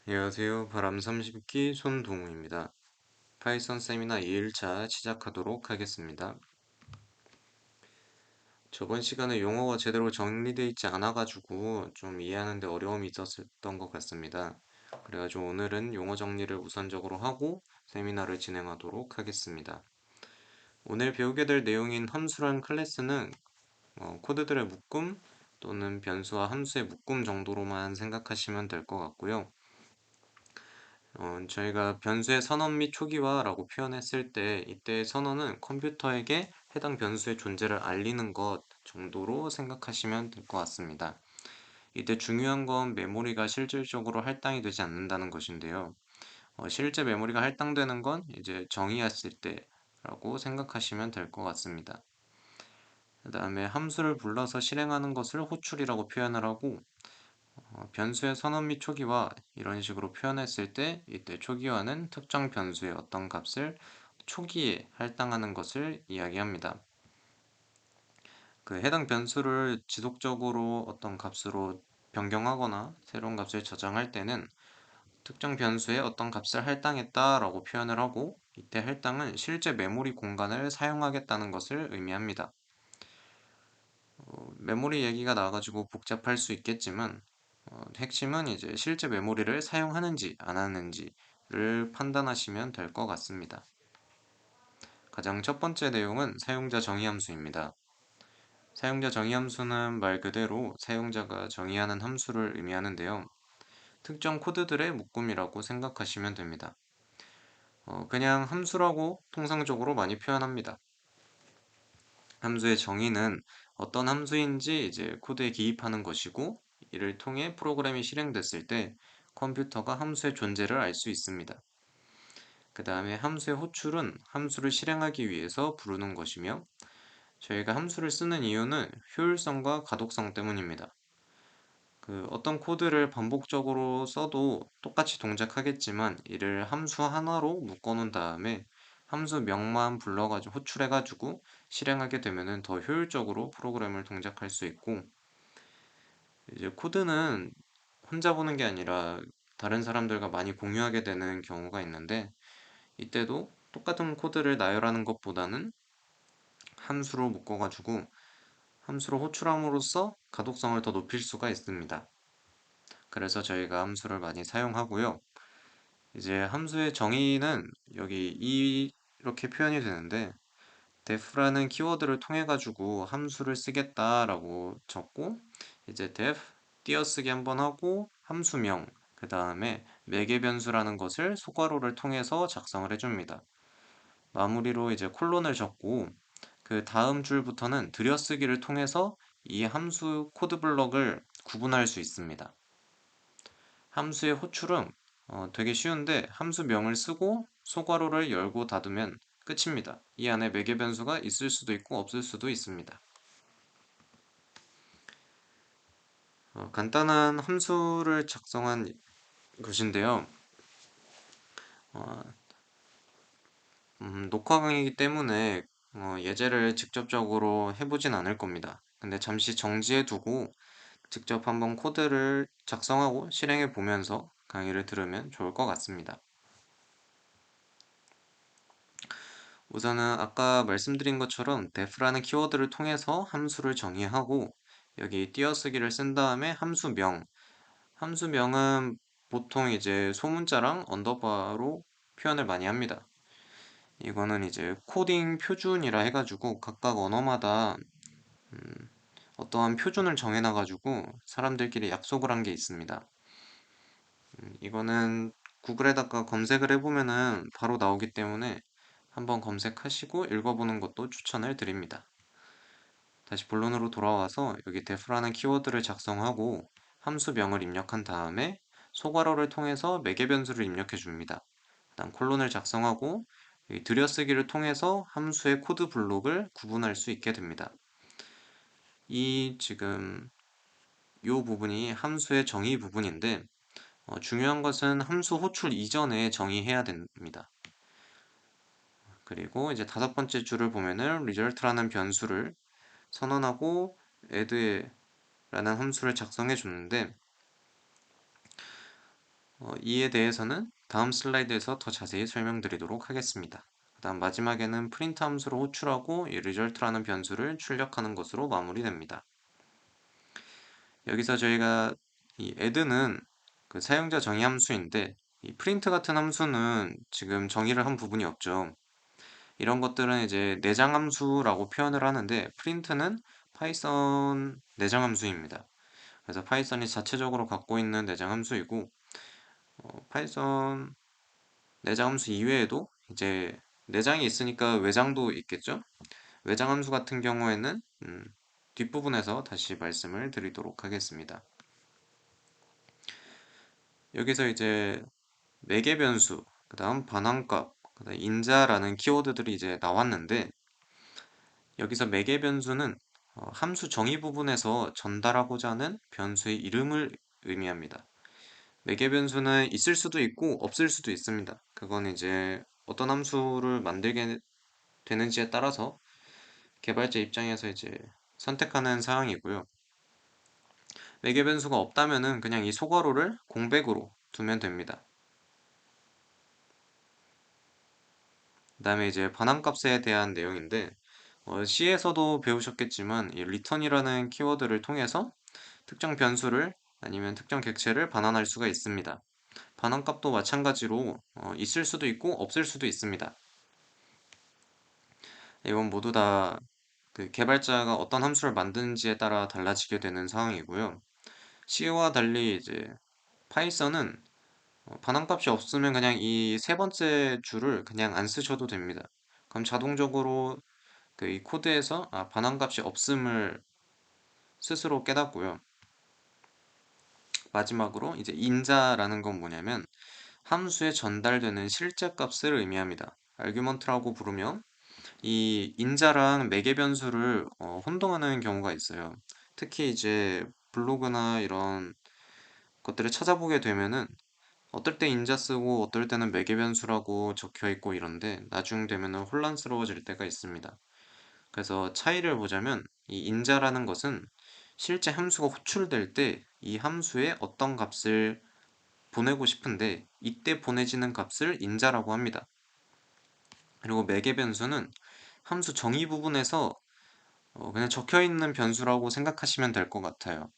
안녕하세요. 바람 30기 손동우입니다. 파이썬 세미나 2일차 시작하도록 하겠습니다. 저번 시간에 용어가 제대로 정리되어 있지 않아가지고 좀 이해하는데 어려움이 있었던 것 같습니다. 그래가지고 오늘은 용어 정리를 우선적으로 하고 세미나를 진행하도록 하겠습니다. 오늘 배우게 될 내용인 함수란 클래스는 코드들의 묶음 또는 변수와 함수의 묶음 정도로만 생각하시면 될 것 같고요. 저희가 변수의 선언 및 초기화라고 표현했을 때 이때 선언은 컴퓨터에게 해당 변수의 존재를 알리는 것 정도로 생각하시면 될 것 같습니다. 이때 중요한 건 메모리가 실질적으로 할당이 되지 않는다는 것인데요. 실제 메모리가 할당되는 건 이제 정의했을 때라고 생각하시면 될 것 같습니다. 그 다음에 함수를 불러서 실행하는 것을 호출이라고 표현을 하고 변수의 선언 및 초기화 이런 식으로 표현했을 때 이때 초기화는 특정 변수의 어떤 값을 초기에 할당하는 것을 이야기합니다. 그 해당 변수를 지속적으로 어떤 값으로 변경하거나 새로운 값을 저장할 때는 특정 변수에 어떤 값을 할당했다라고 표현을 하고 이때 할당은 실제 메모리 공간을 사용하겠다는 것을 의미합니다. 메모리 얘기가 나와가지고 복잡할 수 있겠지만 핵심은 이제 실제 메모리를 사용하는지 안 하는지를 판단하시면 될 것 같습니다. 가장 첫 번째 내용은 사용자 정의 함수입니다. 사용자 정의 함수는 말 그대로 사용자가 정의하는 함수를 의미하는데요. 특정 코드들의 묶음이라고 생각하시면 됩니다. 그냥 함수라고 통상적으로 많이 표현합니다. 함수의 정의는 어떤 함수인지 이제 코드에 기입하는 것이고 이를 통해 프로그램이 실행됐을 때 컴퓨터가 함수의 존재를 알 수 있습니다. 그 다음에 함수의 호출은 함수를 실행하기 위해서 부르는 것이며 저희가 함수를 쓰는 이유는 효율성과 가독성 때문입니다. 그 어떤 코드를 반복적으로 써도 똑같이 동작하겠지만 이를 함수 하나로 묶어놓은 다음에 함수명만 불러가지고 호출해가지고 실행하게 되면은 더 효율적으로 프로그램을 동작할 수 있고 이제 코드는 혼자 보는 게 아니라 다른 사람들과 많이 공유하게 되는 경우가 있는데 이때도 똑같은 코드를 나열하는 것보다는 함수로 묶어가지고 함수로 호출함으로써 가독성을 더 높일 수가 있습니다. 그래서 저희가 함수를 많이 사용하고요. 이제 함수의 정의는 여기 이렇게 표현이 되는데 def라는 키워드를 통해 가지고 함수를 쓰겠다라고 적고 이제 def 띄어쓰기 한번 하고 함수명 그 다음에 매개 변수라는 것을 소괄호를 통해서 작성을 해줍니다. 마무리로 이제 콜론을 적고 그 다음 줄부터는 들여쓰기를 통해서 이 함수 코드 블럭을 구분할 수 있습니다. 함수의 호출은 되게 쉬운데 함수명을 쓰고 소괄호를 열고 닫으면 끝입니다. 이 안에 매개 변수가 있을 수도 있고 없을 수도 있습니다. 간단한 함수를 작성한 것인데요. 어, 녹화 강의이기 때문에 예제를 직접적으로 해보진 않을 겁니다. 근데 잠시 정지해 두고 직접 한번 코드를 작성하고 실행해 보면서 강의를 들으면 좋을 것 같습니다. 우선은 아까 말씀드린 것처럼 def라는 키워드를 통해서 함수를 정의하고 여기 띄어쓰기를 쓴 다음에 함수명은 보통 이제 소문자랑 언더바로 표현을 많이 합니다. 이거는 이제 코딩 표준이라 해가지고 각각 언어마다 어떠한 표준을 정해놔가지고 사람들끼리 약속을 한 게 있습니다. 이거는 구글에다가 검색을 해보면은 바로 나오기 때문에 한번 검색하시고 읽어보는 것도 추천을 드립니다. 다시 본론으로 돌아와서 여기 def라는 키워드를 작성하고 함수명을 입력한 다음에 소괄호를 통해서 매개 변수를 입력해 줍니다. 그다음 콜론을 작성하고 여기 들여쓰기를 통해서 함수의 코드 블록을 구분할 수 있게 됩니다. 이 지금 이 부분이 함수의 정의 부분인데 중요한 것은 함수 호출 이전에 정의해야 됩니다. 그리고 이제 다섯 번째 줄을 보면은 result라는 변수를 선언하고 add라는 함수를 작성해 줬는데 이에 대해서는 다음 슬라이드에서 더 자세히 설명드리도록 하겠습니다. 그다음 마지막에는 프린트 함수로 호출하고 이 result라는 변수를 출력하는 것으로 마무리됩니다. 여기서 저희가 이 add는 그 사용자 정의 함수인데 이 print 같은 함수는 지금 정의를 한 부분이 없죠. 이런 것들은 이제 내장 함수라고 표현을 하는데 print는 파이썬 내장 함수입니다. 그래서 파이썬이 자체적으로 갖고 있는 내장 함수이고 파이썬 내장 함수 이외에도 이제 내장이 있으니까 외장도 있겠죠? 외장 함수 같은 경우에는 뒷부분에서 다시 말씀을 드리도록 하겠습니다. 여기서 이제 매개 변수, 그 다음 반환값, 그 다음 인자라는 키워드들이 이제 나왔는데 여기서 매개 변수는 함수 정의 부분에서 전달하고자 하는 변수의 이름을 의미합니다. 매개 변수는 있을 수도 있고 없을 수도 있습니다. 그건 이제 어떤 함수를 만들게 되는지에 따라서 개발자 입장에서 이제 선택하는 사항이고요. 매개 변수가 없다면은 그냥 이 소괄호를 공백으로 두면 됩니다. 그 다음에 이제 반환값에 대한 내용인데 C에서도 배우셨겠지만 이 return이라는 키워드를 통해서 특정 변수를 아니면 특정 객체를 반환할 수가 있습니다. 반환값도 마찬가지로 있을 수도 있고 없을 수도 있습니다. 이건 모두 다 그 개발자가 어떤 함수를 만드는지에 따라 달라지게 되는 상황이고요. C와 달리 이제 파이썬은 반환값이 없으면 그냥 이 세 번째 줄을 그냥 안 쓰셔도 됩니다. 그럼 자동적으로 그 이 코드에서 반환값이 없음을 스스로 깨닫고요. 마지막으로 이제 인자라는 건 뭐냐면 함수에 전달되는 실제 값을 의미합니다. 아규먼트라고 부르면 이 인자랑 매개 변수를 혼동하는 경우가 있어요. 특히 이제 블로그나 이런 것들을 찾아보게 되면은 어떨 때 인자 쓰고 어떨 때는 매개 변수라고 적혀 있고 이런데 나중 되면은 혼란스러워질 때가 있습니다. 그래서 차이를 보자면 이 인자라는 것은 실제 함수가 호출될 때 이 함수에 어떤 값을 보내고 싶은데 이때 보내지는 값을 인자라고 합니다. 그리고 매개 변수는 함수 정의 부분에서 그냥 적혀 있는 변수라고 생각하시면 될 것 같아요.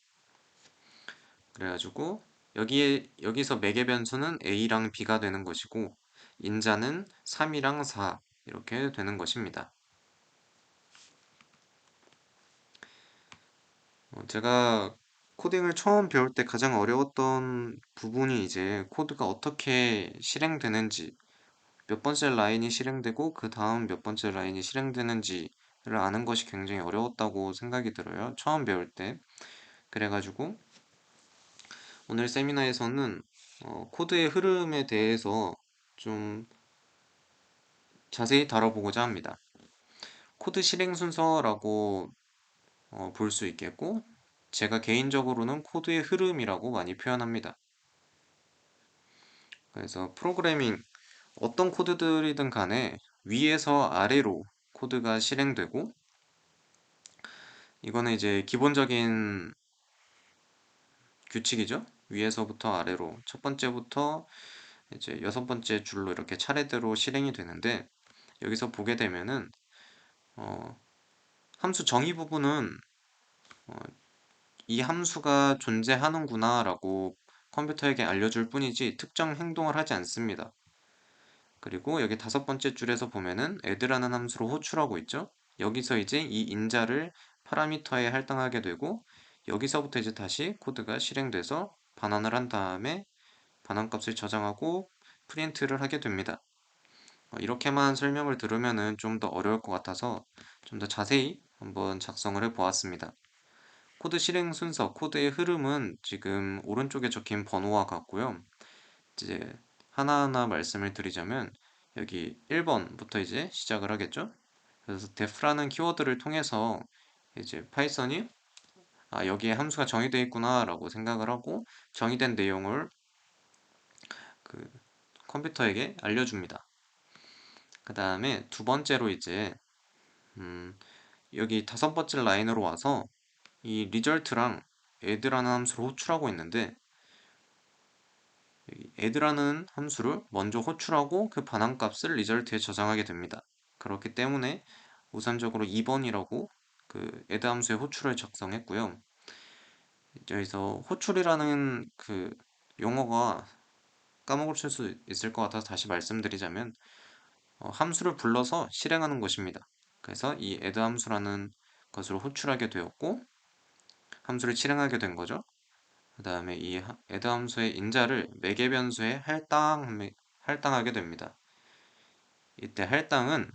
그래가지고 여기서 매개 변수는 a랑 b가 되는 것이고 인자는 3이랑 4 이렇게 되는 것입니다. 제가 코딩을 처음 배울 때 가장 어려웠던 부분이 이제 코드가 어떻게 실행되는지, 몇 번째 라인이 실행되고 그 다음 몇 번째 라인이 실행되는지를 아는 것이 굉장히 어려웠다고 생각이 들어요. 처음 배울 때. 그래가지고 오늘 세미나에서는 코드의 흐름에 대해서 좀 자세히 다뤄보고자 합니다. 코드 실행 순서라고 볼 수 있겠고, 제가 개인적으로는 코드의 흐름이라고 많이 표현합니다. 그래서 프로그래밍 어떤 코드들이든 간에 위에서 아래로 코드가 실행되고 이거는 이제 기본적인 규칙이죠. 위에서부터 아래로 첫 번째부터 이제 여섯 번째 줄로 이렇게 차례대로 실행이 되는데 여기서 보게 되면은 어, 함수 정의 부분은 어, 이 함수가 존재하는구나 라고 컴퓨터에게 알려줄 뿐이지 특정 행동을 하지 않습니다. 그리고 여기 다섯 번째 줄에서 보면은 add라는 함수로 호출하고 있죠. 여기서 이제 이 인자를 파라미터에 할당하게 되고 여기서부터 이제 다시 코드가 실행돼서 반환을 한 다음에 반환값을 저장하고 프린트를 하게 됩니다. 이렇게만 설명을 들으면은 좀 더 어려울 것 같아서 좀 더 자세히 한번 작성을 해 보았습니다. 코드 실행 순서, 코드의 흐름은 지금 오른쪽에 적힌 번호와 같고요. 이제 하나하나 말씀을 드리자면 여기 1번부터 이제 시작을 하겠죠. 그래서 def라는 키워드를 통해서 이제 파이썬이 여기에 함수가 정의되어 있구나 라고 생각을 하고 정의된 내용을 그 컴퓨터에게 알려줍니다. 그 다음에 두 번째로 이제 음, 여기 다섯 번째 라인으로 와서 이 result랑 add라는 함수를 호출하고 있는데 여기 add라는 함수를 먼저 호출하고 그 반환값을 리절트에 저장하게 됩니다. 그렇기 때문에 우선적으로 2번이라고 그 add 함수의 호출을 작성했고요. 여기서 호출이라는 그 용어가 까먹을 수 있을 것 같아서 다시 말씀드리자면 함수를 불러서 실행하는 것입니다. 그래서 이 add 함수라는 것을 호출하게 되었고 함수를 실행하게 된 거죠. 그 다음에 이 add 함수의 인자를 매개 변수에 할당하게 됩니다. 이때 할당은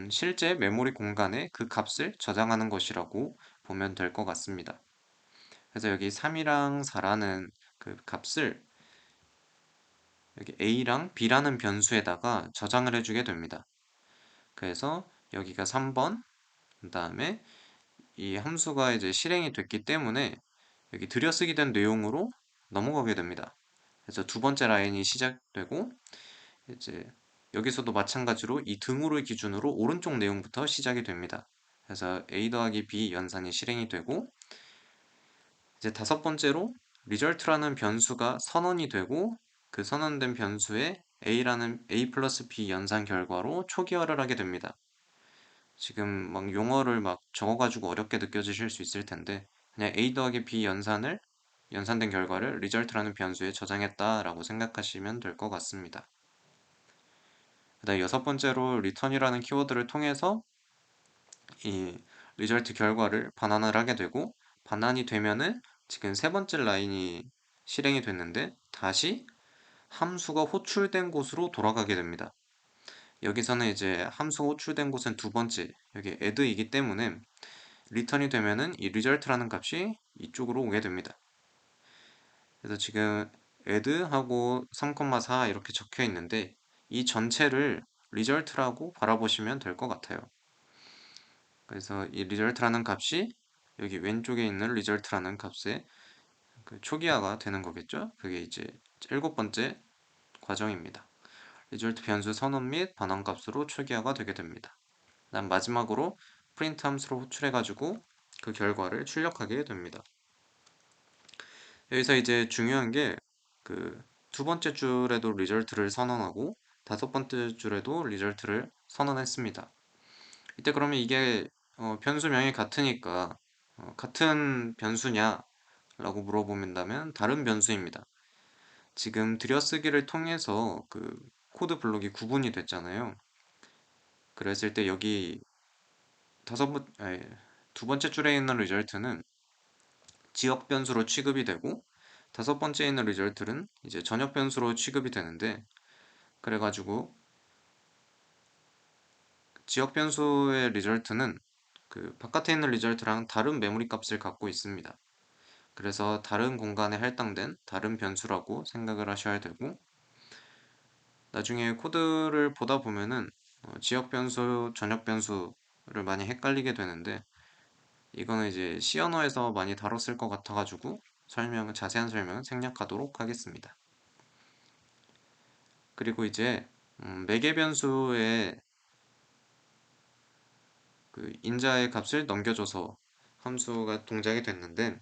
실제 메모리 공간에 그 값을 저장하는 것이라고 보면 될 것 같습니다. 그래서 여기 3이랑 4라는 그 값을 여기 a랑 b라는 변수에다가 저장을 해주게 됩니다. 그래서 여기가 3번, 그 다음에 이 함수가 이제 실행이 됐기 때문에 여기 들여쓰기 된 내용으로 넘어가게 됩니다. 그래서 두 번째 라인이 시작되고 이제 여기서도 마찬가지로 이 등호를 기준으로 오른쪽 내용부터 시작이 됩니다. 그래서 a 더하기 b 연산이 실행이 되고 이제 다섯 번째로 result라는 변수가 선언이 되고 그 선언된 변수에 a 플러스 b 연산 결과로 초기화를 하게 됩니다. 지금 막 용어를 막 적어가지고 어렵게 느껴지실 수 있을 텐데 그냥 a 더하기 b 연산된 결과를 result라는 변수에 저장했다라고 생각하시면 될 것 같습니다. 그다음 여섯 번째로 return이라는 키워드를 통해서 이 result 결과를 반환을 하게 되고 반환이 되면은 지금 세 번째 라인이 실행이 됐는데 다시 함수가 호출된 곳으로 돌아가게 됩니다. 여기서는 이제 함수가 호출된 곳은 두 번째 여기 add이기 때문에 return이 되면은 이 result라는 값이 이쪽으로 오게 됩니다. 그래서 지금 add하고 3,4 이렇게 적혀 있는데 이 전체를 result라고 바라보시면 될 것 같아요. 그래서 이 result라는 값이 여기 왼쪽에 있는 result라는 값의 그 초기화가 되는 거겠죠? 그게 이제 일곱 번째 과정입니다. result 변수 선언 및 반환값으로 초기화가 되게 됩니다. 그다음 마지막으로 print 함수로 호출해가지고 그 결과를 출력하게 됩니다. 여기서 이제 중요한 게 그 두 번째 줄에도 리절트를 선언하고 다섯 번째 줄에도 리절트를 선언했습니다. 이때 그러면 이게 변수명이 같으니까 같은 변수냐 라고 물어보면다면 다른 변수입니다. 지금 들여쓰기를 통해서 그 코드 블록이 구분이 됐잖아요. 그랬을 때 여기 두 번째 줄에 있는 리절트는 지역 변수로 취급이 되고 다섯 번째에 있는 리절트는 이제 전역 변수로 취급이 되는데 그래가지고 지역 변수의 리절트는 그 바깥에 있는 리절트랑 다른 메모리 값을 갖고 있습니다. 그래서 다른 공간에 할당된 다른 변수라고 생각을 하셔야 되고 나중에 코드를 보다 보면은 지역 변수, 전역 변수를 많이 헷갈리게 되는데 이거는 이제 C 언어에서 많이 다뤘을 것 같아가지고 자세한 설명은 생략하도록 하겠습니다. 그리고 이제 매개 변수에 그 인자의 값을 넘겨줘서 함수가 동작이 됐는데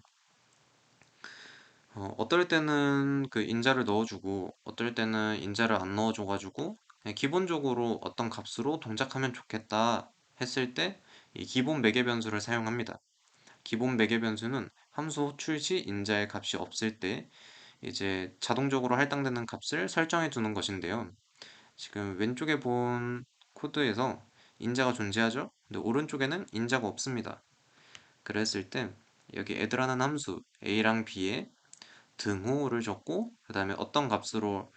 어떨 때는 그 인자를 넣어주고 어떨 때는 인자를 안 넣어줘가지고 그냥 기본적으로 어떤 값으로 동작하면 좋겠다 했을 때 이 기본 매개 변수를 사용합니다. 기본 매개 변수는 함수 호출 시 인자의 값이 없을 때 이제 자동적으로 할당되는 값을 설정해 두는 것인데요. 지금 왼쪽에 본 코드에서 인자가 존재하죠? 근데 오른쪽에는 인자가 없습니다. 그랬을 때 여기 add라는 함수 a랑 b에 등호를 적고 그 다음에 어떤 값으로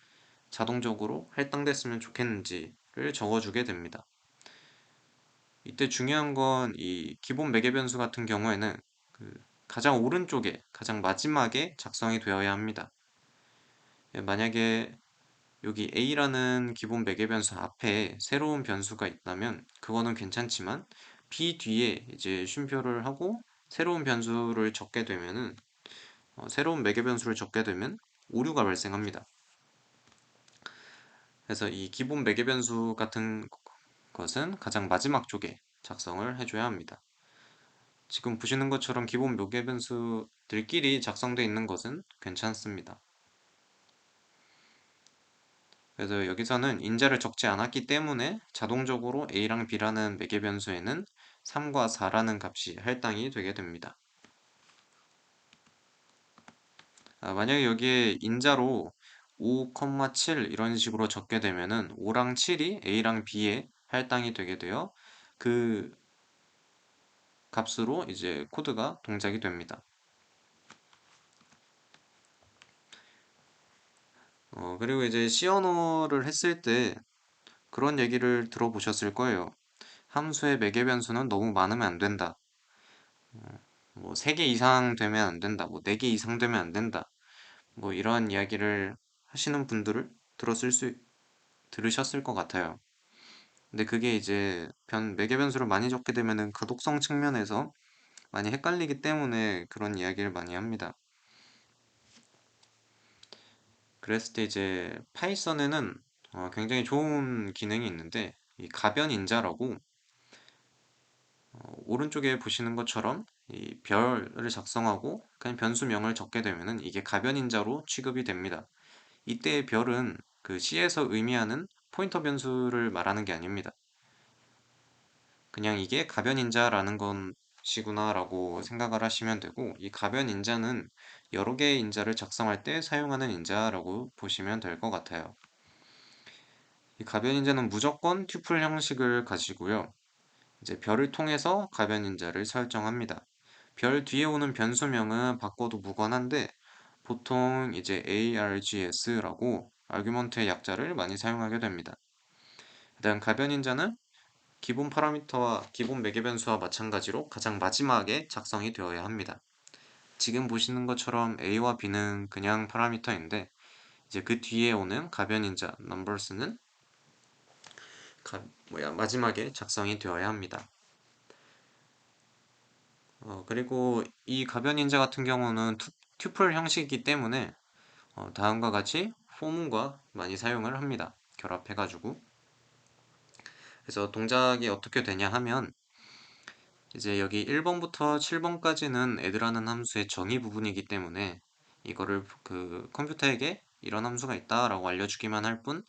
자동적으로 할당됐으면 좋겠는지를 적어주게 됩니다. 이때 중요한 건 이 기본 매개 변수 같은 경우에는 그 가장 오른쪽에 가장 마지막에 작성이 되어야 합니다. 예, 만약에 여기 a라는 기본 매개 변수 앞에 새로운 변수가 있다면 그거는 괜찮지만 b 뒤에 이제 쉼표를 하고 새로운 변수를 적게 되면은 새로운 매개 변수를 적게 되면 오류가 발생합니다. 그래서 이 기본 매개 변수 같은 것은 가장 마지막 쪽에 작성을 해줘야 합니다. 지금 보시는 것처럼 기본 매개 변수들끼리 작성되어 있는 것은 괜찮습니다. 그래서 여기서는 인자를 적지 않았기 때문에 자동적으로 a랑 b라는 매개 변수에는 3과 4라는 값이 할당이 되게 됩니다. 만약에 여기에 인자로 5, 7 이런 식으로 적게 되면은 5랑 7이 a랑 b에 할당이 되게 되어 그 값으로 이제 코드가 동작이 됩니다. 그리고 이제 C 언어를 했을 때 그런 얘기를 들어보셨을 거예요. 함수의 매개 변수는 너무 많으면 안 된다. 뭐 3개 이상 되면 안 된다. 뭐 4개 이상 되면 안 된다. 뭐 이런 이야기를 하시는 분들을 들으셨을 것 같아요. 근데 그게 이제 매개 변수를 많이 적게 되면은 가독성 측면에서 많이 헷갈리기 때문에 그런 이야기를 많이 합니다. 그랬을 때 이제 파이썬에는 굉장히 좋은 기능이 있는데 이 가변 인자라고 오른쪽에 보시는 것처럼 이 별을 작성하고 그냥 변수명을 적게 되면은 이게 가변 인자로 취급이 됩니다. 이때의 별은 그 C에서 의미하는 포인터 변수를 말하는 게 아닙니다. 그냥 이게 가변 인자라는 것이구나 라고 생각을 하시면 되고 이 가변 인자는 여러 개의 인자를 작성할 때 사용하는 인자라고 보시면 될 것 같아요. 이 가변 인자는 무조건 튜플 형식을 가지고요. 이제 별을 통해서 가변 인자를 설정합니다. 별 뒤에 오는 변수명은 바꿔도 무관한데 보통 이제 args라고 아규먼트의 약자를 많이 사용하게 됩니다. 일단 가변 인자는 기본 파라미터와 기본 매개 변수와 마찬가지로 가장 마지막에 작성이 되어야 합니다. 지금 보시는 것처럼 a와 b는 그냥 파라미터인데 이제 그 뒤에 오는 가변 인자 numbers는 마지막에 작성이 되어야 합니다. 그리고 이 가변 인자 같은 경우는 튜플 형식이기 때문에 다음과 같이 포문과 많이 사용을 합니다. 결합해가지고. 그래서 동작이 어떻게 되냐 하면 이제 여기 1번부터 7번까지는 add라는 함수의 정의 부분이기 때문에 이거를 그 컴퓨터에게 이런 함수가 있다라고 알려주기만 할 뿐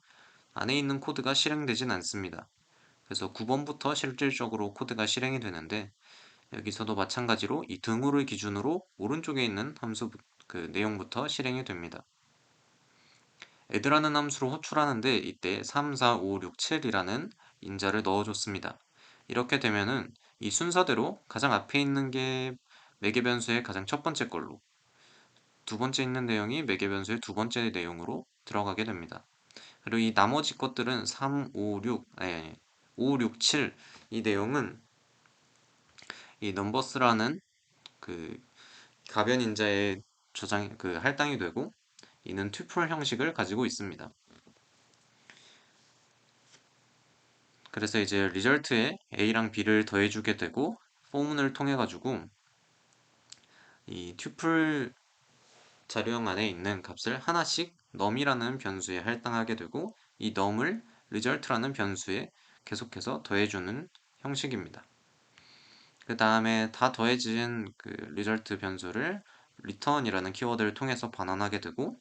안에 있는 코드가 실행되진 않습니다. 그래서 9번부터 실질적으로 코드가 실행이 되는데 여기서도 마찬가지로 이 등호를 기준으로 오른쪽에 있는 함수 그 내용부터 실행이 됩니다. add라는 함수로 호출하는데 이때 3, 4, 5, 6, 7이라는 인자를 넣어줬습니다. 이렇게 되면은 이 순서대로 가장 앞에 있는 게 매개 변수의 가장 첫 번째 걸로 두 번째 있는 내용이 매개 변수의 두 번째 내용으로 들어가게 됩니다. 그리고 이 나머지 것들은 3, 5, 6, 5, 6, 7 이 내용은 이 넘버스라는 그 가변 인자의 저장 그 할당이 되고 이는 튜플 형식을 가지고 있습니다. 그래서 이제 리절트에 a랑 b를 더해주게 되고 포문을 통해 가지고 이 튜플 자료형 안에 있는 값을 하나씩 num이라는 변수에 할당하게 되고 이 num을 result라는 변수에 계속해서 더해주는 형식입니다. 그 다음에 다 더해진 그 result 변수를 return이라는 키워드를 통해서 반환하게 되고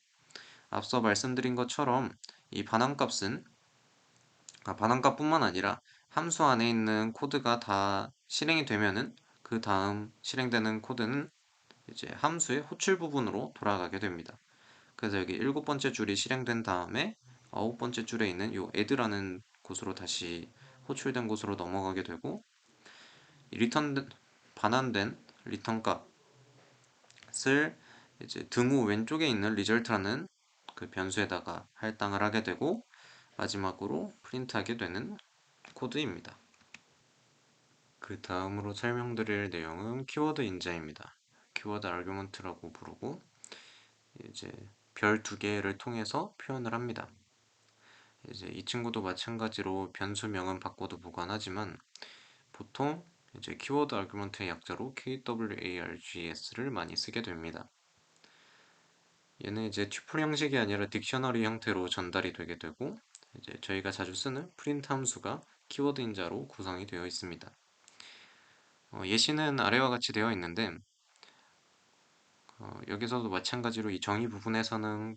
앞서 말씀드린 것처럼 이 반환값은 반환값뿐만 아니라 함수 안에 있는 코드가 다 실행이 되면은 그 다음 실행되는 코드는 이제 함수의 호출 부분으로 돌아가게 됩니다. 그래서 여기 7번째 줄이 실행된 다음에 9번째 줄에 있는 이 add라는 곳으로 다시 호출된 곳으로 넘어가게 되고 이 반환된 리턴 값을 이제 등호 왼쪽에 있는 result라는 그 변수에다가 할당을 하게 되고 마지막으로 프린트하게 되는 코드입니다. 그 다음으로 설명드릴 내용은 키워드 인자입니다. 키워드 아규먼트라고 부르고 이제 별 두 개를 통해서 표현을 합니다. 이제 이 친구도 마찬가지로 변수명은 바꿔도 무관하지만 보통 이제 키워드 아규먼트의 약자로 KWARGS를 많이 쓰게 됩니다. 얘는 이제 튜플 형식이 아니라 딕셔너리 형태로 전달이 되게 되고 이제 저희가 자주 쓰는 프린트 함수가 키워드 인자로 구성이 되어 있습니다. 예시는 아래와 같이 되어 있는데 여기서도 마찬가지로 이 정의 부분에서는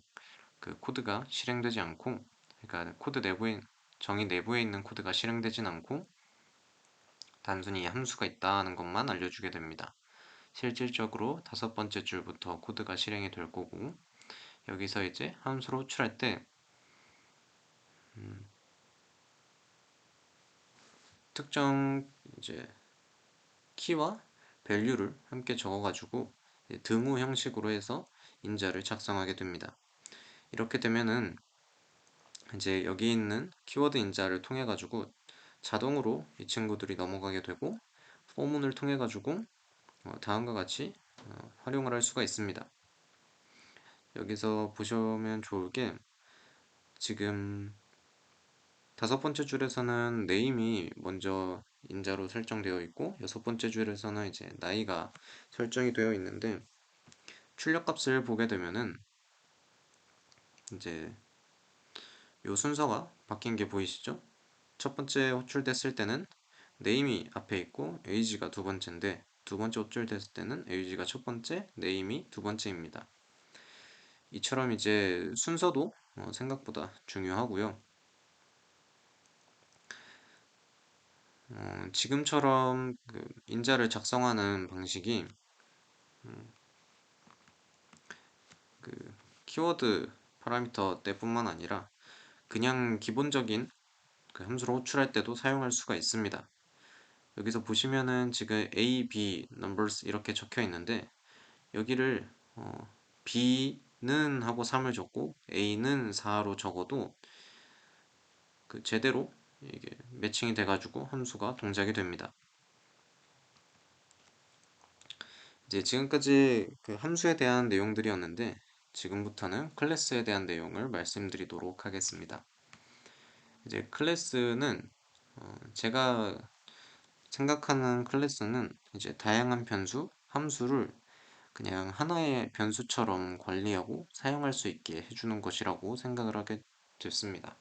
그 코드가 실행되지 않고 그러니까 코드 내부에 정의 내부에 있는 코드가 실행되진 않고 단순히 함수가 있다는 것만 알려주게 됩니다. 실질적으로 다섯 번째 줄부터 코드가 실행이 될 거고 여기서 이제 함수로 호출할 때 특정 이제 키와 밸류를 함께 적어가지고 등호 형식으로 해서 인자를 작성하게 됩니다. 이렇게 되면은 이제 여기 있는 키워드 인자를 통해 가지고 자동으로 이 친구들이 넘어가게 되고 포문을 통해 가지고 다음과 같이 활용을 할 수가 있습니다. 여기서 보시면 좋을 게 지금 다섯 번째 줄에서는 네임이 먼저 인자로 설정되어 있고 여섯 번째 줄에서는 이제 나이가 설정이 되어 있는데 출력값을 보게 되면은 이제 요 순서가 바뀐 게 보이시죠? 첫 번째 호출됐을 때는 네임이 앞에 있고 에이지가 두 번째인데 두 번째 호출됐을 때는 에이지가 첫 번째, 네임이 두 번째입니다. 이처럼 이제 순서도 생각보다 중요하고요. 지금처럼 그 인자를 작성하는 방식이 그 키워드 파라미터 때뿐만 아니라 그냥 기본적인 그 함수로 호출할 때도 사용할 수가 있습니다. 여기서 보시면은 지금 A, B, numbers 이렇게 적혀 있는데 여기를 B는 하고 3을 적고 A는 4로 적어도 그 제대로 이게 매칭이 돼가지고 함수가 동작이 됩니다. 이제 지금까지 그 함수에 대한 내용들이었는데 지금부터는 클래스에 대한 내용을 말씀드리도록 하겠습니다. 이제 클래스는 제가 생각하는 클래스는 이제 다양한 변수, 함수를 그냥 하나의 변수처럼 관리하고 사용할 수 있게 해주는 것이라고 생각을 하게 됐습니다.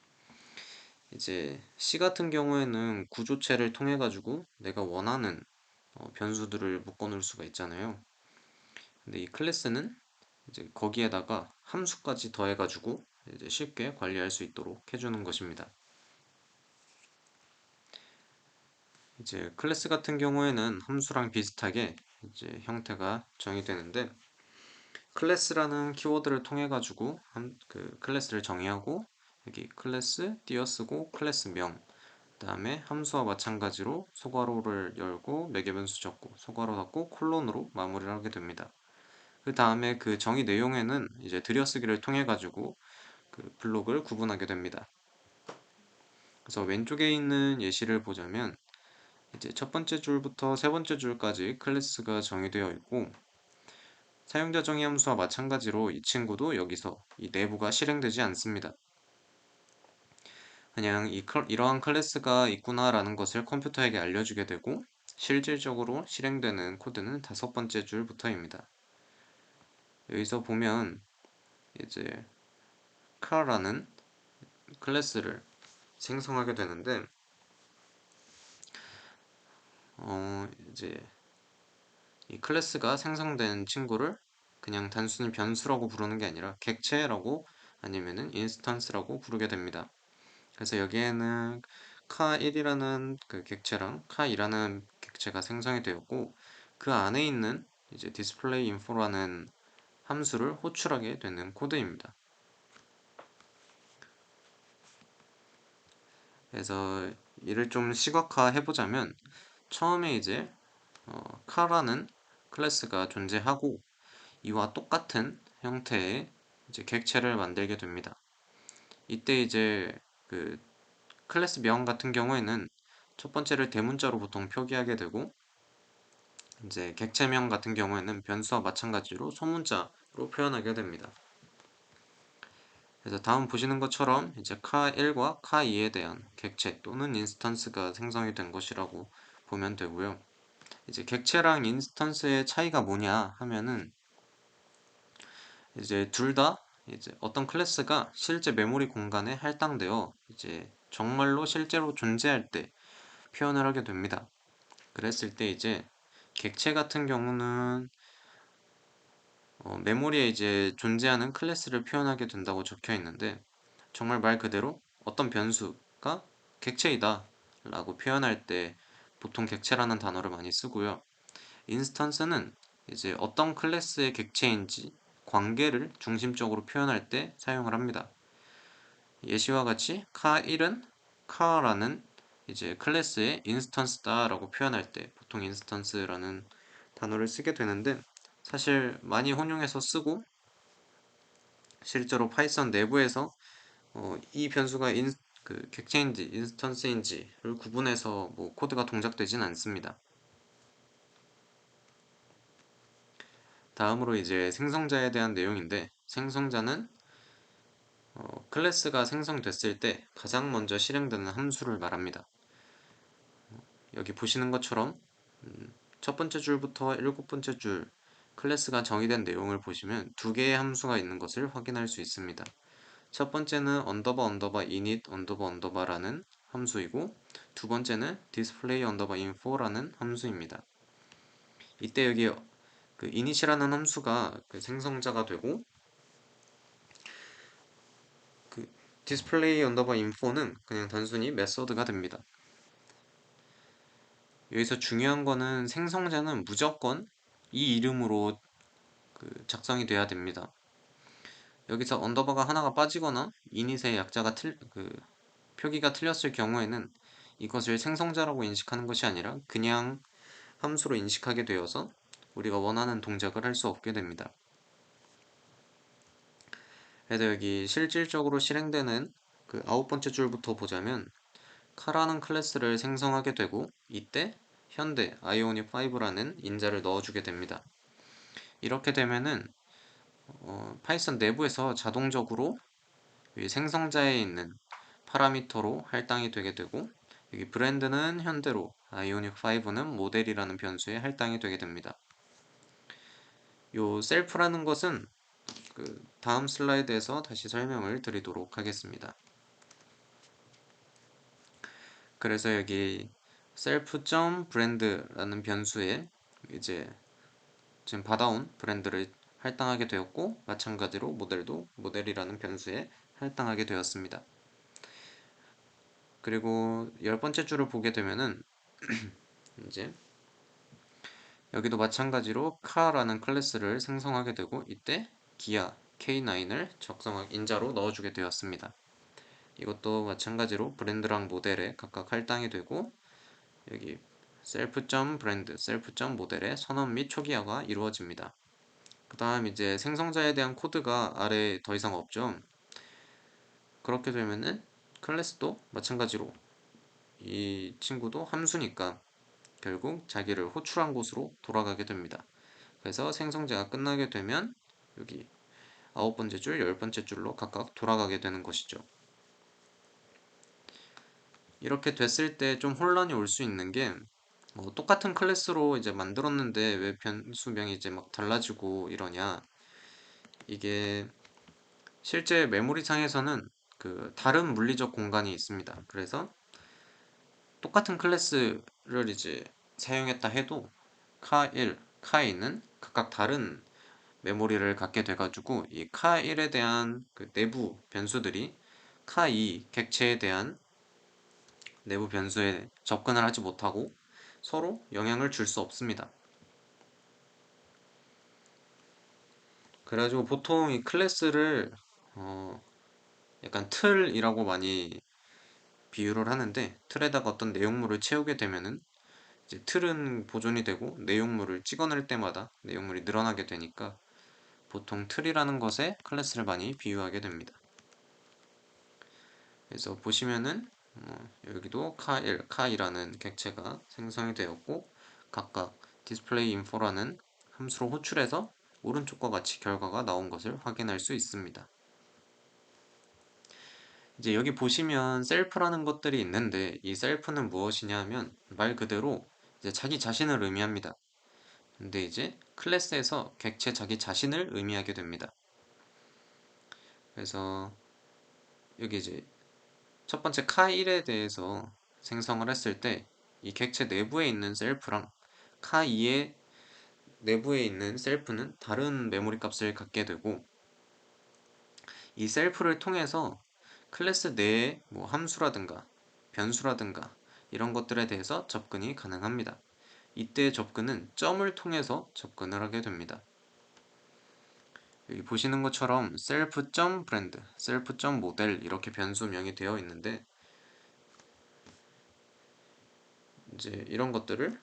이제 C 같은 경우에는 구조체를 통해 가지고 내가 원하는 변수들을 묶어 놓을 수가 있잖아요. 근데 이 클래스는 이제 거기에다가 함수까지 더해 가지고 이제 쉽게 관리할 수 있도록 해주는 것입니다. 이제 클래스 같은 경우에는 함수랑 비슷하게 이제 형태가 정의되는데 클래스라는 키워드를 통해 가지고 그 클래스를 정의하고 여기 클래스 띄어쓰고 클래스명 그 다음에 함수와 마찬가지로 소괄호를 열고 매개변수 적고 소괄호 닫고 콜론으로 마무리를 하게 됩니다. 그 다음에 그 정의 내용에는 이제 들여쓰기를 통해 가지고 그 블록을 구분하게 됩니다. 그래서 왼쪽에 있는 예시를 보자면 이제 첫 번째 줄부터 세 번째 줄까지 클래스가 정의되어 있고 사용자 정의 함수와 마찬가지로 이 친구도 여기서 이 내부가 실행되지 않습니다. 그냥 이러한 클래스가 있구나라는 것을 컴퓨터에게 알려주게 되고 실질적으로 실행되는 코드는 다섯 번째 줄부터입니다. 여기서 보면 이제 car라는 클래스를 생성하게 되는데 이제 이 클래스가 생성된 친구를 그냥 단순히 변수라고 부르는 게 아니라 객체라고 아니면은 인스턴스라고 부르게 됩니다. 그래서 여기에는 카1이라는 그 객체랑 카2라는 객체가 생성이 되었고 그 안에 있는 이제 display info라는 함수를 호출하게 되는 코드입니다. 그래서 이를 좀 시각화해 보자면 처음에 이제 카라는 클래스가 존재하고 이와 똑같은 형태의 이제 객체를 만들게 됩니다. 이때 이제 그 클래스 명 같은 경우에는 첫 번째를 대문자로 보통 표기하게 되고 이제 객체명 같은 경우에는 변수와 마찬가지로 소문자로 표현하게 됩니다. 그래서 다음 보시는 것처럼 이제 카1과 카2에 대한 객체 또는 인스턴스가 생성이 된 것이라고 보면 되고요. 이제 객체랑 인스턴스의 차이가 뭐냐 하면은 이제 둘 다 이제 어떤 클래스가 실제 메모리 공간에 할당되어 이제 정말로 실제로 존재할 때 표현을 하게 됩니다. 그랬을 때 이제 객체 같은 경우는 메모리에 이제 존재하는 클래스를 표현하게 된다고 적혀 있는데 정말 말 그대로 어떤 변수가 객체이다 라고 표현할 때 보통 객체라는 단어를 많이 쓰고요. 인스턴스는 이제 어떤 클래스의 객체인지 관계를 중심적으로 표현할 때 사용을 합니다. 예시와 같이 카1은 카라는 이제 클래스의 인스턴스다 라고 표현할 때 보통 인스턴스라는 단어를 쓰게 되는데, 사실 많이 혼용해서 쓰고 실제로 파이썬 내부에서 이 변수가 그 객체인지 인스턴스인지를 구분해서 뭐 코드가 동작되진 않습니다. 다음으로 이제 생성자에 대한 내용인데, 생성자는 클래스가 생성됐을 때 가장 먼저 실행되는 함수를 말합니다. 여기 보시는 것처럼 첫 번째 줄부터 일곱 번째 줄 클래스가 정의된 내용을 보시면 두 개의 함수가 있는 것을 확인할 수 있습니다. 첫 번째는 언더바 init 언더바라는 함수이고, 두 번째는 display info라는 함수입니다. 이때 여기 그 init이라는 함수가 그 생성자가 되고, 그 display info는 그냥 단순히 메서드가 됩니다. 여기서 중요한 거는 생성자는 무조건 이 이름으로 작성이 돼야 됩니다. 여기서 언더바가 하나가 빠지거나 이닛의 표기가 틀렸을 경우에는 이것을 생성자라고 인식하는 것이 아니라 그냥 함수로 인식하게 되어서 우리가 원하는 동작을 할 수 없게 됩니다. 그래서 여기 실질적으로 실행되는 그 아홉 번째 줄부터 보자면, 카라는 클래스를 생성하게 되고 이때 현대 아이오닉 5라는 인자를 넣어주게 됩니다. 이렇게 되면은 파이썬 내부에서 자동적으로 이 생성자에 있는 파라미터로 할당이 되게 되고, 여기 브랜드는 현대로, 아이오닉 5는 모델이라는 변수에 할당이 되게 됩니다. 요 셀프라는 것은 그 다음 슬라이드에서 다시 설명을 드리도록 하겠습니다. 그래서 여기 self.brand라는 변수에 이제 지금 받아온 브랜드를 할당하게 되었고, 마찬가지로 모델도 모델이라는 변수에 할당하게 되었습니다. 그리고 열 번째 줄을 보게 되면은 이제 여기도 마찬가지로 카라는 클래스를 생성하게 되고 이때 기아 K9을 인자로 넣어주게 되었습니다. 이것도 마찬가지로 브랜드랑 모델에 각각 할당이 되고, 여기 self.brand, self.model의 선언 및 초기화가 이루어집니다. 그 다음 이제 생성자에 대한 코드가 아래에 더 이상 없죠. 그렇게 되면은 클래스도 마찬가지로 이 친구도 함수니까 결국 자기를 호출한 곳으로 돌아가게 됩니다. 그래서 생성자가 끝나게 되면 여기 아홉 번째 줄, 열 번째 줄로 각각 돌아가게 되는 것이죠. 이렇게 됐을 때 좀 혼란이 올 수 있는 게, 똑같은 클래스로 이제 만들었는데 왜 변수명이 이제 막 달라지고 이러냐. 이게 실제 메모리상에서는 그 다른 물리적 공간이 있습니다. 그래서 똑같은 클래스를 이제 사용했다 해도 카1, 카2는 각각 다른 메모리를 갖게 돼가지고 이 카1에 대한 그 내부 변수들이 카2 객체에 대한 내부 변수에 접근을 하지 못하고 서로 영향을 줄 수 없습니다. 그래가지고 보통 이 클래스를 약간 틀이라고 많이 비유를 하는데, 틀에다가 어떤 내용물을 채우게 되면은 이제 틀은 보존이 되고 내용물을 찍어낼 때마다 내용물이 늘어나게 되니까 보통 틀이라는 것에 클래스를 많이 비유하게 됩니다. 그래서 보시면은 여기도 카1, 카2라는 객체가 생성이 되었고 각각 display info라는 함수로 호출해서 오른쪽과 같이 결과가 나온 것을 확인할 수 있습니다. 이제 여기 보시면 셀프라는 것들이 있는데, 이 셀프는 무엇이냐 하면 말 그대로 이제 자기 자신을 의미합니다. 근데 이제 클래스에서 객체 자기 자신을 의미하게 됩니다. 그래서 여기 이제 첫 번째 카1에 대해서 생성을 했을 때 이 객체 내부에 있는 셀프랑 카2의 내부에 있는 셀프는 다른 메모리 값을 갖게 되고, 이 셀프를 통해서 클래스 내의 뭐 함수라든가 변수라든가 이런 것들에 대해서 접근이 가능합니다. 이때 접근은 점을 통해서 접근을 하게 됩니다. 여기 보시는 것처럼 self.brand, self.model 이렇게 변수명이 되어 있는데 이제 이런 것들을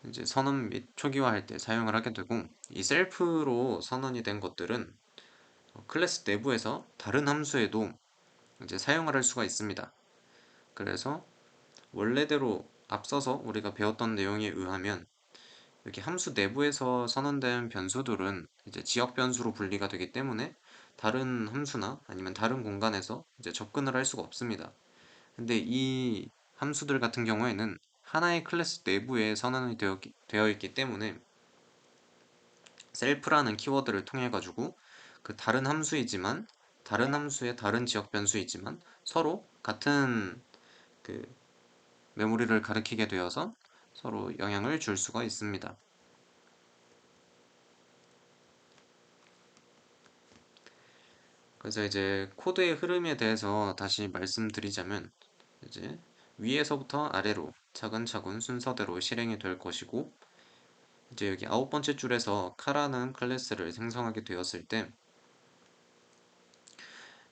이제 선언 및 초기화할 때 사용을 하게 되고 이 셀프로 선언이 된 것들은 클래스 내부에서 다른 함수에도 이제 사용을 할 수가 있습니다. 그래서 원래대로 앞서서 우리가 배웠던 내용에 의하면 여기 함수 내부에서 선언된 변수들은 이제 지역 변수로 분리가 되기 때문에 다른 함수나 아니면 다른 공간에서 이제 접근을 할 수가 없습니다. 근데 이 함수들 같은 경우에는 하나의 클래스 내부에 선언이 되어 있기 때문에 셀프라는 키워드를 통해 가지고 그 다른 함수이지만 다른 함수의 다른 지역 변수이지만 서로 같은 그 메모리를 가리키게 되어서 서로 영향을 줄 수가 있습니다. 그래서 이제 코드의 흐름에 대해서 다시 말씀드리자면 이제 위에서부터 아래로 차근차근 순서대로 실행이 될 것이고 이제 여기 아홉 번째 줄에서 카라는 클래스를 생성하게 되었을 때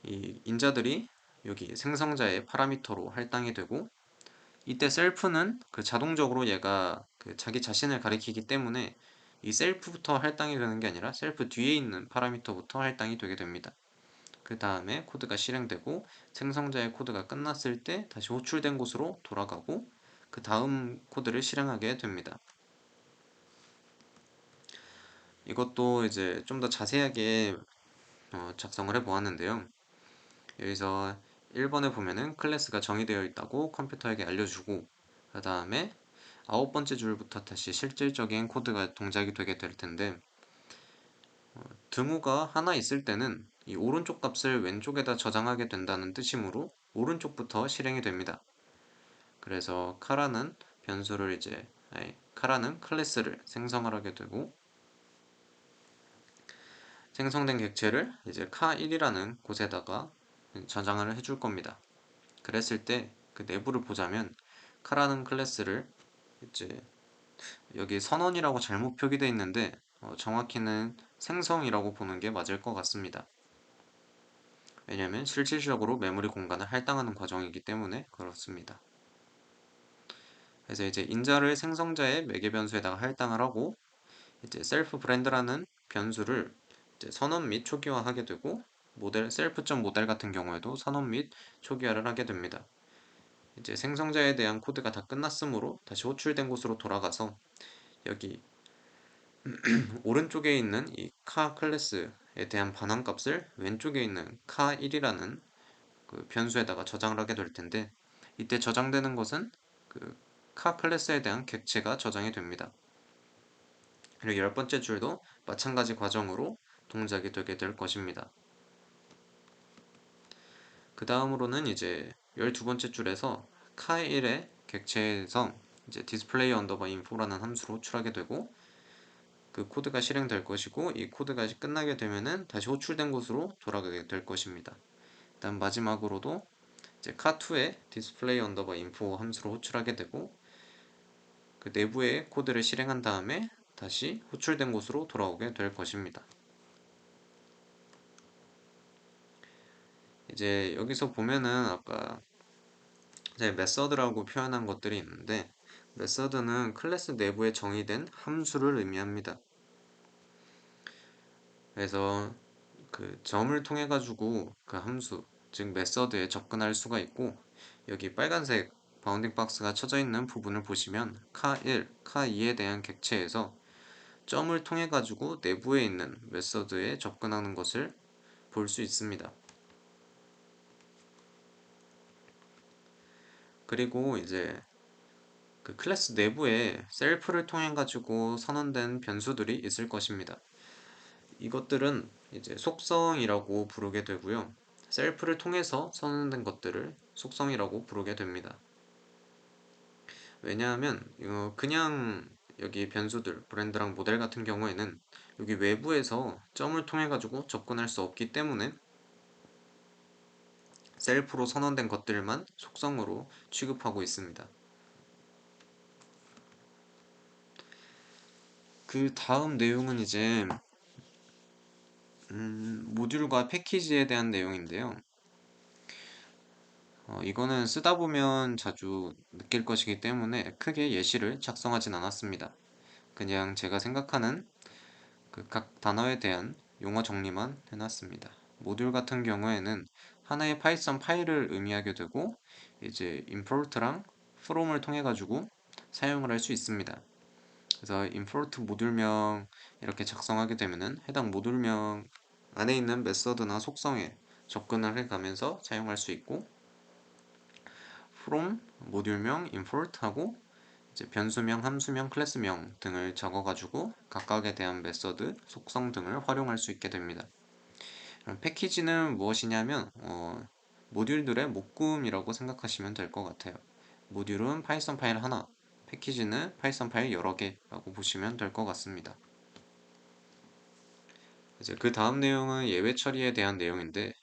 이 인자들이 여기 생성자의 파라미터로 할당이 되고 이때 셀프는 그 자동적으로 얘가 그 자기 자신을 가리키기 때문에 이 셀프부터 할당이 되는 게 아니라 셀프 뒤에 있는 파라미터부터 할당이 되게 됩니다. 그 다음에 코드가 실행되고 생성자의 코드가 끝났을 때 다시 호출된 곳으로 돌아가고 그 다음 코드를 실행하게 됩니다. 이것도 이제 좀 더 자세하게 작성을 해 보았는데요. 여기서 1번에 보면은 클래스가 정의되어 있다고 컴퓨터에게 알려주고 그 다음에 아홉 번째 줄부터 다시 실질적인 코드가 동작이 되게 될 텐데 등호가 하나 있을 때는 이 오른쪽 값을 왼쪽에다 저장하게 된다는 뜻이므로 오른쪽부터 실행이 됩니다. 그래서 카라는 변수를 이제 카라는 클래스를 생성을 하게 되고 생성된 객체를 이제 카1이라는 곳에다가 저장을 해줄 겁니다. 그랬을 때 그 내부를 보자면 카라는 클래스를 이제 여기 선언이라고 잘못 표기되어 있는데 정확히는 생성이라고 보는 게 맞을 것 같습니다. 왜냐하면 실질적으로 메모리 공간을 할당하는 과정이기 때문에 그렇습니다. 그래서 이제 인자를 생성자의 매개 변수에다가 할당을 하고 이제 셀프 브랜드라는 변수를 이제 선언 및 초기화하게 되고 모델 셀프.모델 같은 경우에도 선언 및 초기화를 하게 됩니다. 이제 생성자에 대한 코드가 다 끝났으므로 다시 호출된 곳으로 돌아가서 여기 오른쪽에 있는 이 카 클래스에 대한 반환값을 왼쪽에 있는 카1이라는 그 변수에다가 저장을 하게 될 텐데 이때 저장되는 것은 그 카 클래스에 대한 객체가 저장이 됩니다. 그리고 열 번째 줄도 마찬가지 과정으로 동작이 되게 될 것입니다. 그 다음으로는 이제 12번째 줄에서 카1의 객체에서 이제 display underbar info라는 함수로 호출하게 되고 그 코드가 실행될 것이고 이 코드가 끝나게 되면은 다시 호출된 곳으로 돌아가게 될 것입니다. 일단 마지막으로도 이제 카2의 display underbar info 함수로 호출하게 되고 그 내부의 코드를 실행한 다음에 다시 호출된 곳으로 돌아오게 될 것입니다. 이제 여기서 보면은 아까 이제 메서드라고 표현한 것들이 있는데 메서드는 클래스 내부에 정의된 함수를 의미합니다. 그래서 그 점을 통해 가지고 그 함수 즉 메서드에 접근할 수가 있고 여기 빨간색 바운딩 박스가 쳐져 있는 부분을 보시면 카1, 카2에 대한 객체에서 점을 통해 가지고 내부에 있는 메서드에 접근하는 것을 볼 수 있습니다. 그리고 이제 그 클래스 내부에 셀프를 통해 가지고 선언된 변수들이 있을 것입니다. 이것들은 이제 속성이라고 부르게 되고요. 셀프를 통해서 선언된 것들을 속성이라고 부르게 됩니다. 왜냐하면 그냥 여기 변수들, 브랜드랑 모델 같은 경우에는 여기 외부에서 점을 통해 가지고 접근할 수 없기 때문에 셀프로 선언된 것들만 속성으로 취급하고 있습니다. 그 다음 내용은 이제 모듈과 패키지에 대한 내용인데요. 이거는 쓰다 보면 자주 느낄 것이기 때문에 크게 예시를 작성하진 않았습니다. 그냥 제가 생각하는 그 각 단어에 대한 용어 정리만 해놨습니다. 모듈 같은 경우에는 하나의 파이썬 파일을 의미하게 되고 이제 import랑 from을 통해 가지고 사용을 할 수 있습니다. 그래서 import 모듈명 이렇게 작성하게 되면은 해당 모듈명 안에 있는 메서드나 속성에 접근을 해가면서 사용할 수 있고 from 모듈명 import 하고 이제 변수명, 함수명, 클래스명 등을 적어가지고 각각에 대한 메서드, 속성 등을 활용할 수 있게 됩니다. 그럼 패키지는 무엇이냐면 모듈들의 묶음이라고 생각하시면 될 것 같아요. 모듈은 파이썬 파일 하나, 패키지는 파이썬 파일 여러 개라고 보시면 될 것 같습니다. 이제 그 다음 내용은 예외 처리에 대한 내용인데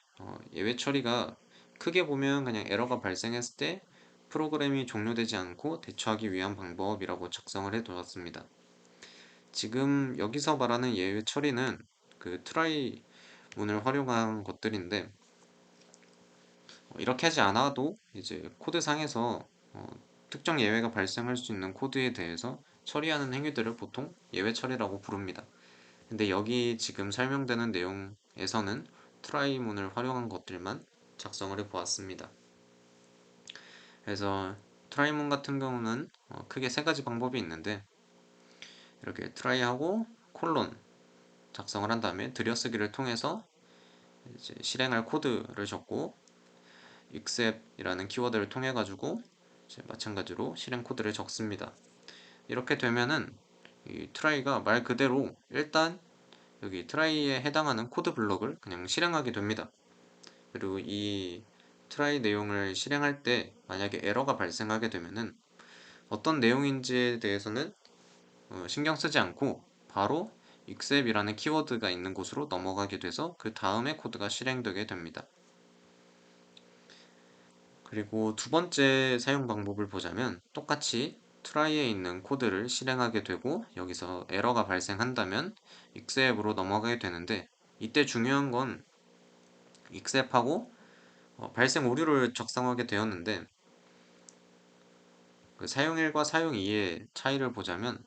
예외 처리가 크게 보면 그냥 에러가 발생했을 때 프로그램이 종료되지 않고 대처하기 위한 방법이라고 작성을 해 두었습니다. 지금 여기서 말하는 예외 처리는 그 트라이 문을 활용한 것들인데 이렇게 하지 않아도 이제 코드상에서 특정 예외가 발생할 수 있는 코드에 대해서 처리하는 행위들을 보통 예외 처리라고 부릅니다. 근데 여기 지금 설명되는 내용에서는 트라이문을 활용한 것들만 작성을 해 보았습니다. 그래서 트라이문 같은 경우는 크게 세 가지 방법이 있는데 이렇게 트라이하고 콜론 작성을 한 다음에 들여쓰기를 통해서 이제 실행할 코드를 적고 excep이라는 키워드를 통해 가지고 마찬가지로 실행 코드를 적습니다. 이렇게 되면은 이 트라이가 말 그대로 일단 여기 트라이에 해당하는 코드 블록을 그냥 실행하게 됩니다. 그리고 이 트라이 내용을 실행할 때 만약에 에러가 발생하게 되면은 어떤 내용인지에 대해서는 신경 쓰지 않고 바로 excep이라는 키워드가 있는 곳으로 넘어가게 돼서 그 다음에 코드가 실행되게 됩니다. 그리고 두 번째 사용 방법을 보자면 똑같이 try에 있는 코드를 실행하게 되고 여기서 에러가 발생한다면 excep으로 넘어가게 되는데 이때 중요한 건 excep하고 발생 오류를 작성하게 되었는데 그 사용일과 사용이의 차이를 보자면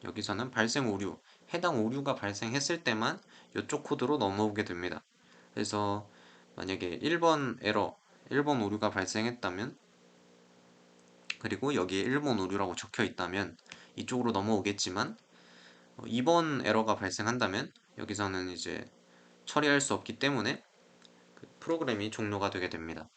여기서는 발생 오류, 해당 오류가 발생했을 때만 이쪽 코드로 넘어오게 됩니다. 그래서 만약에 1번 에러, 1번 오류가 발생했다면 그리고 여기에 1번 오류라고 적혀 있다면 이쪽으로 넘어오겠지만 2번 에러가 발생한다면 여기서는 이제 처리할 수 없기 때문에 그 프로그램이 종료가 되게 됩니다.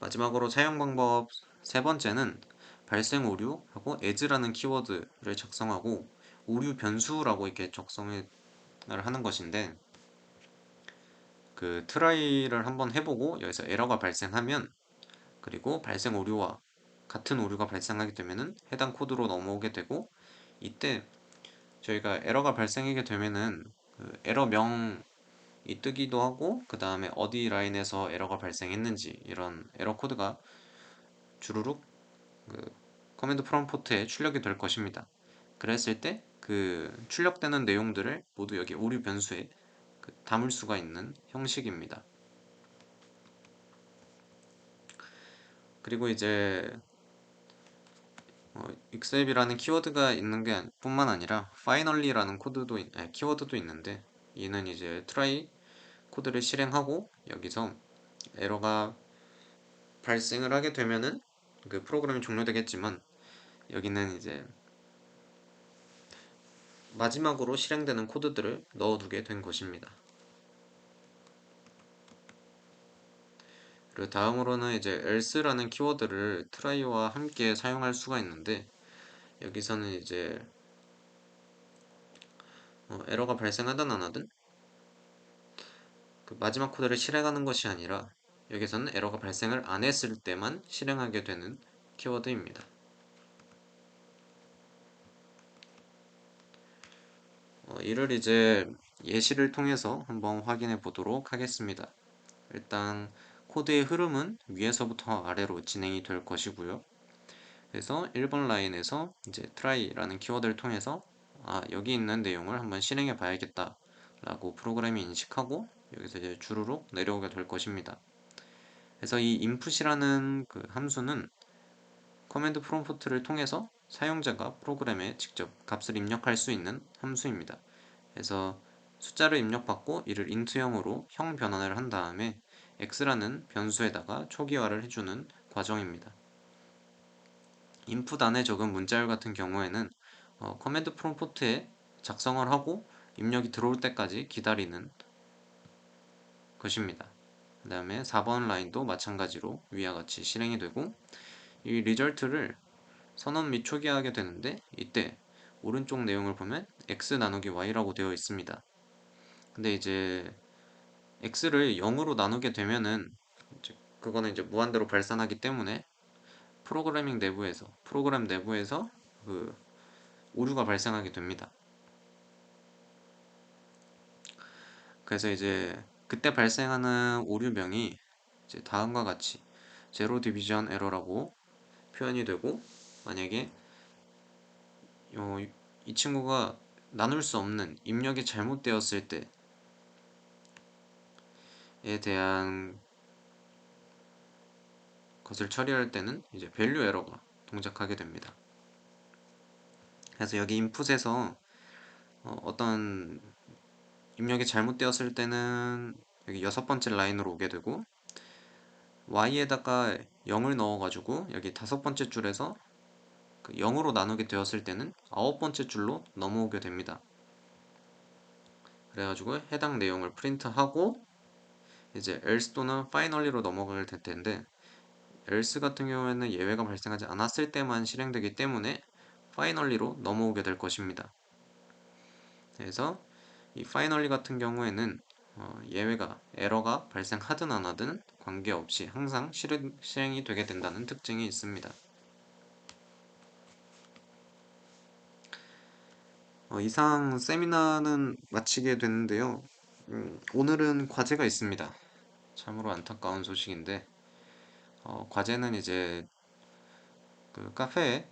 마지막으로 사용 방법 세 번째는 발생 오류하고 as라는 키워드를 작성하고 오류 변수라고 이렇게 작성을 하는 것인데 그 트라이를 한번 해보고 여기서 에러가 발생하면 그리고 발생 오류와 같은 오류가 발생하게 되면은 해당 코드로 넘어오게 되고 이때 저희가 에러가 발생하게 되면은 그 에러명이 뜨기도 하고 그 다음에 어디 라인에서 에러가 발생했는지 이런 에러 코드가 주르륵 그 커맨드 프롬프트에 출력이 될 것입니다. 그랬을 때 그 출력되는 내용들을 모두 여기 오류 변수에 담을 수가 있는 형식입니다. 그리고 이제 excep이라는 키워드가 있는 게 뿐만 아니라 finally라는 키워드도 있는데 이는 이제 try 코드를 실행하고 여기서 에러가 발생을 하게 되면은 그 프로그램이 종료되겠지만 여기는 이제 마지막으로 실행되는 코드들을 넣어두게 된 것입니다. 그리고 다음으로는 이제 else라는 키워드를 try와 함께 사용할 수가 있는데 여기서는 이제 에러가 발생하든 안 하든 그 마지막 코드를 실행하는 것이 아니라 여기서는 에러가 발생을 안 했을 때만 실행하게 되는 키워드입니다. 이를 이제 예시를 통해서 한번 확인해 보도록 하겠습니다. 일단 코드의 흐름은 위에서부터 아래로 진행이 될 것이고요. 그래서 1번 라인에서 이제 try라는 키워드를 통해서 여기 있는 내용을 한번 실행해 봐야겠다 라고 프로그램이 인식하고 여기서 이제 주르륵 내려오게 될 것입니다. 그래서 이 input이라는 그 함수는 커맨드 프롬프트를 통해서 사용자가 프로그램에 직접 값을 입력할 수 있는 함수입니다. 그래서 숫자를 입력받고 이를 int형으로 형 변환을 한 다음에 x라는 변수에다가 초기화를 해주는 과정입니다. input 안에 적은 문자열 같은 경우에는 커맨드 프롬프트에 작성을 하고 입력이 들어올 때까지 기다리는 것입니다. 그 다음에 4번 라인도 마찬가지로 위와 같이 실행이 되고 이 리절트를 선언 및 초기화하게 되는데 이때 오른쪽 내용을 보면 x 나누기 y라고 되어 있습니다. 근데 이제 x를 0으로 나누게 되면은 그거는 이제 무한대로 발산하기 때문에 프로그램 내부에서 그 오류가 발생하게 됩니다. 그래서 이제 그때 발생하는 오류명이 이제 다음과 같이 제로 디비전 에러라고 표현이 되고 만약에 이 친구가 나눌 수 없는 입력이 잘못되었을 때에 대한 것을 처리할 때는 이제 밸류 에러가 동작하게 됩니다. 그래서 여기 인풋에서 어떤 입력이 잘못되었을 때는 여기 6번째 라인으로 오게 되고 y에다가 0을 넣어가지고 여기 5번째 줄에서 그 0으로 나누게 되었을 때는 9번째 줄로 넘어오게 됩니다. 그래가지고 해당 내용을 프린트하고 이제 else 또는 finally로 넘어가게 될 텐데 else 같은 경우에는 예외가 발생하지 않았을 때만 실행되기 때문에 finally로 넘어오게 될 것입니다. 그래서 이 finally 같은 경우에는 예외가 에러가 발생하든 안 하든 관계없이 항상 실행이 되게 된다는 특징이 있습니다. 이상 세미나는 마치게 됐는데요. 오늘은 과제가 있습니다. 참으로 안타까운 소식인데 과제는 이제 그 카페에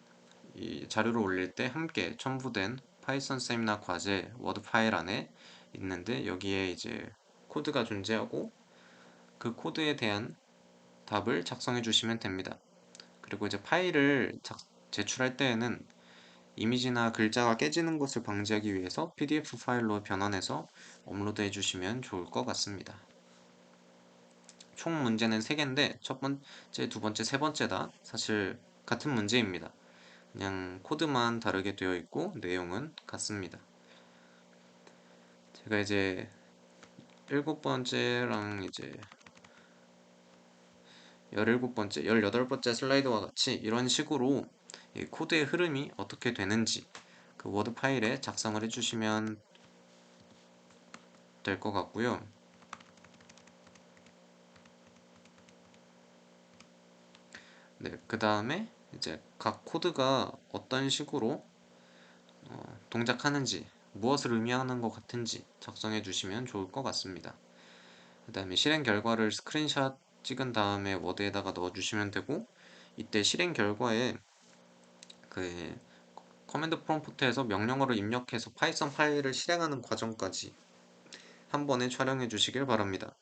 이 자료를 올릴 때 함께 첨부된 파이썬 세미나 과제 워드 파일 안에 있는데 여기에 이제 코드가 존재하고 그 코드에 대한 답을 작성해 주시면 됩니다. 그리고 이제 파일을 제출할 때에는 이미지나 글자가 깨지는 것을 방지하기 위해서 PDF 파일로 변환해서 업로드해 주시면 좋을 것 같습니다. 총 문제는 3개인데 첫 번째, 두 번째, 세 번째 다 사실 같은 문제입니다. 그냥 코드만 다르게 되어 있고 내용은 같습니다. 제가 이제 7번째랑 이제 17번째, 18번째 슬라이드와 같이 이런 식으로 이 코드의 흐름이 어떻게 되는지 그 워드 파일에 작성을 해주시면 될 것 같고요. 네, 그 다음에 이제 각 코드가 어떤 식으로 동작하는지 무엇을 의미하는 것 같은지 작성해 주시면 좋을 것 같습니다. 그 다음에 실행 결과를 스크린샷 찍은 다음에 워드에다가 넣어 주시면 되고 이때 실행 결과에 그 커맨드 프롬프트에서 명령어를 입력해서 파이썬 파일을 실행하는 과정까지 한 번에 촬영해 주시길 바랍니다.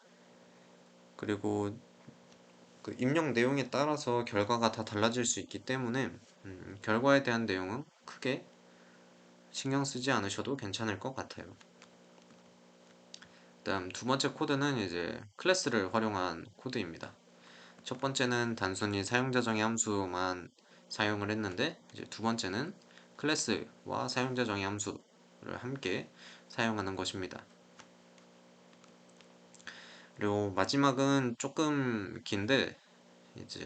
그리고 그 입력 내용에 따라서 결과가 다 달라질 수 있기 때문에 결과에 대한 내용은 크게 신경 쓰지 않으셔도 괜찮을 것 같아요. 다음 두 번째 코드는 이제 클래스를 활용한 코드입니다. 첫 번째는 단순히 사용자 정의 함수만 사용을 했는데 이제 두 번째는 클래스와 사용자 정의 함수를 함께 사용하는 것입니다. 그리고 마지막은 조금 긴데 이제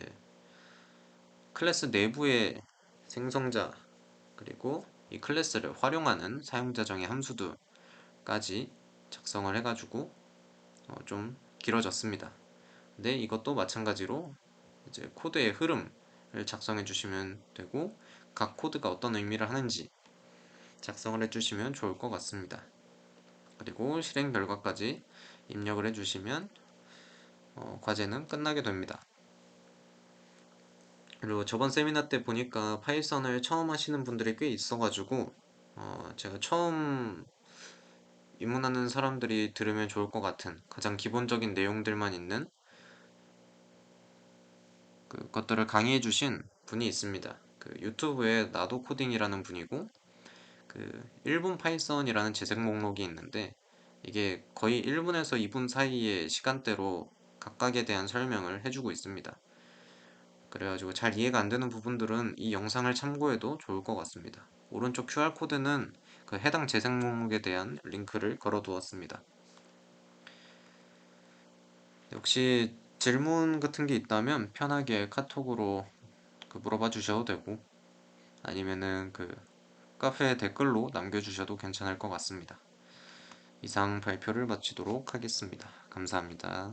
클래스 내부의 생성자 그리고 이 클래스를 활용하는 사용자 정의 함수들까지 작성을 해가지고 좀 길어졌습니다. 근데 이것도 마찬가지로 이제 코드의 흐름을 작성해 주시면 되고 각 코드가 어떤 의미를 하는지 작성을 해주시면 좋을 것 같습니다. 그리고 실행 결과까지 입력을 해주시면 과제는 끝나게 됩니다. 그리고 저번 세미나 때 보니까 파이썬을 처음 하시는 분들이 꽤 있어가지고 제가 처음 입문하는 사람들이 들으면 좋을 것 같은 가장 기본적인 내용들만 있는 그것들을 강의해 주신 분이 있습니다. 그 유튜브에 나도 코딩이라는 분이고 그 1분 파이썬이라는 재생 목록이 있는데 이게 거의 1분에서 2분 사이의 시간대로 각각에 대한 설명을 해주고 있습니다. 그래가지고 잘 이해가 안 되는 부분들은 이 영상을 참고해도 좋을 것 같습니다. 오른쪽 QR코드는 그 해당 재생 목록에 대한 링크를 걸어 두었습니다. 혹시 질문 같은 게 있다면 편하게 카톡으로 물어봐 주셔도 되고 아니면은 카페 댓글로 남겨주셔도 괜찮을 것 같습니다. 이상 발표를 마치도록 하겠습니다. 감사합니다.